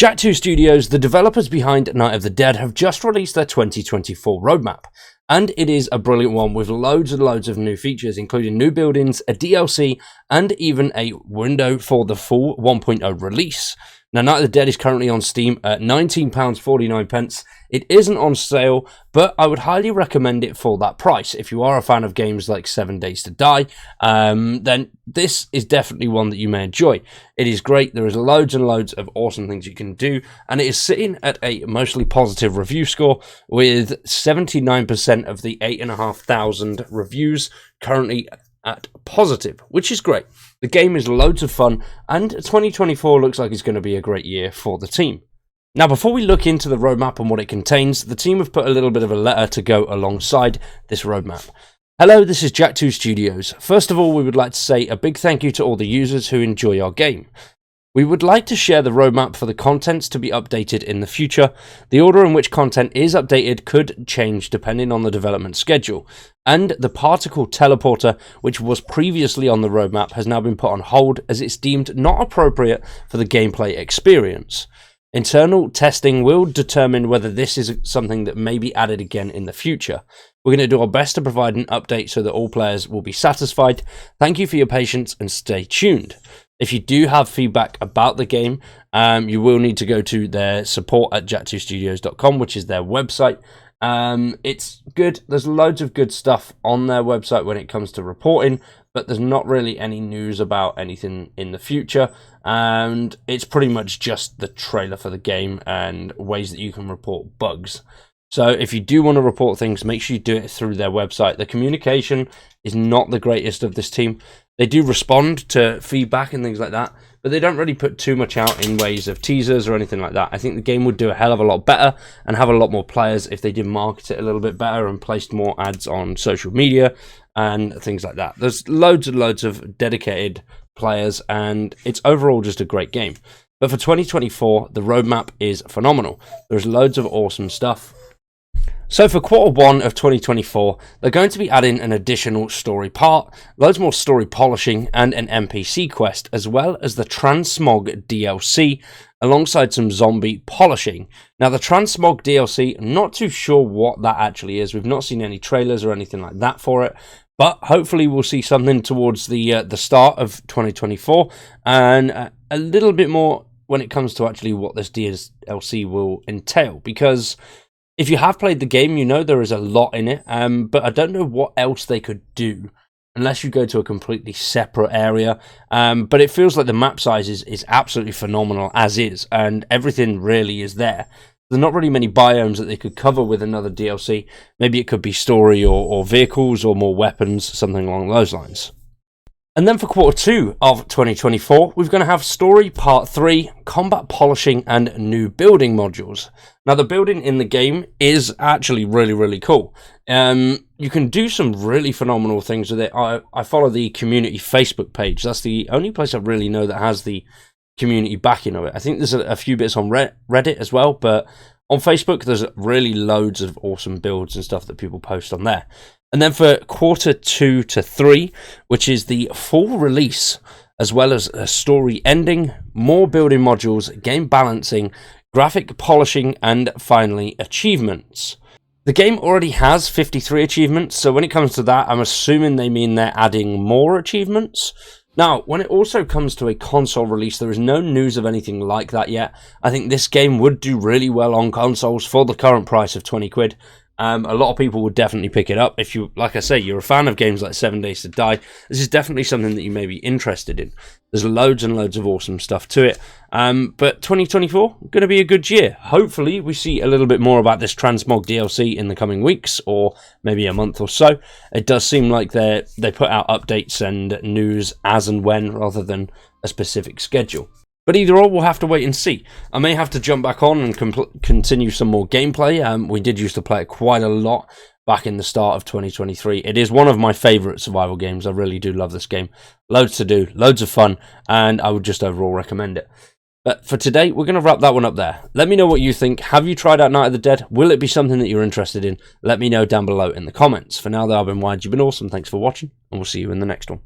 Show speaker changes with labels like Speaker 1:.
Speaker 1: Jack2 Studios, the developers behind Night of the Dead, have just released their 2024 roadmap, and it is a brilliant one with loads and loads of new features, including new buildings, a DLC, and even a window for the full 1.0 release. Now, Night of the Dead is currently on Steam at £19.49. It isn't on sale, but I would highly recommend it for that price. If you are a fan of games like 7 Days to Die, then this is definitely one that you may enjoy. It is great. There is loads and loads of awesome things you can do, and it is sitting at a mostly positive review score with 79% of the 8,500 reviews currently at positive, which is great. The game is loads of fun, and 2024 looks like it's going to be a great year for the team. Now, before we look into the roadmap and what it contains, the team have put a little bit of a letter to go alongside this roadmap. Hello, this is Jack2 Studios. First of all, we would like to say a big thank you to all the users who enjoy our game. We would like to share the roadmap for the contents to be updated in the future. The order in which content is updated could change depending on the development schedule, and the particle teleporter, which was previously on the roadmap, has now been put on hold as it's deemed not appropriate for the gameplay experience. Internal testing will determine whether this is something that may be added again in the future. We're going to do our best to provide an update so that all players will be satisfied. Thank you for your patience and stay tuned. If you do have feedback about the game, you will need to go to their support at jack2studios.com, which is their website. It's good. There's loads of good stuff on their website when it comes to reporting, but there's not really any news about anything in the future. And it's pretty much just the trailer for the game and ways that you can report bugs. So if you do want to report things, make sure you do it through their website. The communication is not the greatest of this team. They do respond to feedback and things like that, but they don't really put too much out in ways of teasers or anything like that. I think the game would do a hell of a lot better and have a lot more players if they did market it a little bit better and placed more ads on social media and things like that. There's loads and loads of dedicated players, and it's overall just a great game. But for 2024, the roadmap is phenomenal. There's loads of awesome stuff. So for Q1 of 2024, they're going to be adding an additional story part, loads more story polishing, and an NPC quest, as well as the Transmog DLC, alongside some zombie polishing. Now, the Transmog DLC, not too sure what that actually is. We've not seen any trailers or anything like that for it, but hopefully we'll see something towards the start of 2024, and a little bit more when it comes to actually what this DLC will entail, because if you have played the game, you know there is a lot in it, but I don't know what else they could do unless you go to a completely separate area. But it feels like the map size is absolutely phenomenal as is, and everything really is there. There's not really many biomes that they could cover with another DLC. Maybe it could be story or vehicles or more weapons, something along those lines. And then for Q2 of 2024, we're going to have Story Part 3, Combat Polishing, and new building modules. Now, the building in the game is actually really, really cool. You can do some really phenomenal things with it. I follow the community Facebook page. That's the only place I really know that has the community backing of it. I think there's a few bits on Reddit as well, but on Facebook, there's really loads of awesome builds and stuff that people post on there. And then for Q2 to 3, which is the full release, as well as a story ending, more building modules, game balancing, graphic polishing, and finally achievements. The game already has 53 achievements, so when it comes to that, I'm assuming they mean they're adding more achievements. Now, when it also comes to a console release, there is no news of anything like that yet. I think this game would do really well on consoles for the current price of 20 quid. A lot of people would definitely pick it up. If you, like I say, you're a fan of games like 7 Days to Die, this is definitely something that you may be interested in. There's loads and loads of awesome stuff to it. But 2024, going to be a good year. Hopefully, we see a little bit more about this Transmog DLC in the coming weeks, or maybe a month or so. It does seem like they put out updates and news as and when, rather than a specific schedule. But either or, we'll have to wait and see. I may have to jump back on and continue some more gameplay. We did used to play it quite a lot back in the start of 2023. It is one of my favourite survival games. I really do love this game. Loads to do, loads of fun, and I would just overall recommend it. But for today, we're going to wrap that one up there. Let me know what you think. Have you tried out Night of the Dead? Will it be something that you're interested in? Let me know down below in the comments. For now, though, I've been Wide. You've been awesome. Thanks for watching, and we'll see you in the next one.